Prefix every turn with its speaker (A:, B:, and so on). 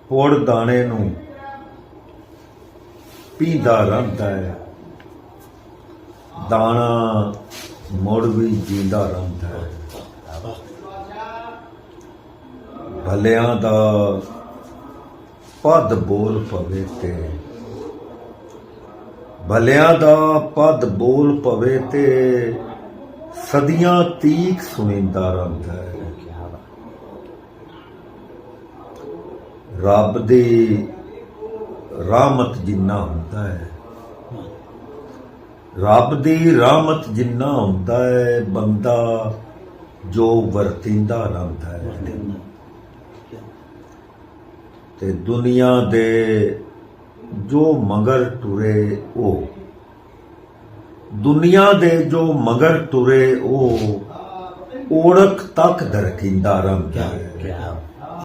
A: ਪੁੜ ਦਾਣੇ ਨੂੰ ਪੀਂਦਾ ਰਹਿੰਦਾ ਹੈ, ਦਾਣਾ ਮੁੜ ਵੀ ਜੀਂਦਾ ਰਹਿੰਦਾ ਹੈ। ਭਲਿਆਂ ਦਾ ਪਦ ਬੋਲ ਪਵੇ ਤੇ ਭਲਿਆਂ ਦਾ ਪਦ ਬੋਲ ਪਵੇ ਤੇ ਸਦੀਆਂ ਤੀਕ ਸੁਣੀਂਦਾ ਰਹਿੰਦਾ ਹੈ। ਰੱਬ ਦੀ ਰਹਿਮਤ ਜਿੰਨਾ ਹੁੰਦਾ ਹੈ, ਰੱਬ ਦੀ ਰਹਿਮਤ ਜਿੰਨਾ ਹੁੰਦਾ ਹੈ, ਬੰਦਾ ਜੋ ਵਰਤੀਂਦਾ ਰਹਿੰਦਾ ਹੈ। ਤੇ ਦੁਨੀਆ ਦੇ ਜੋ ਮਗਰ ਟੁਰੇ ਉਹ, ਦੁਨੀਆ ਦੇ ਜੋ ਮਗਰ ਟੁਰੇ ਉਹ ਓੜਕ ਤੱਕ ਦਰਕਿੰਦਾ ਰਹਿੰਦਾ ਹੈ।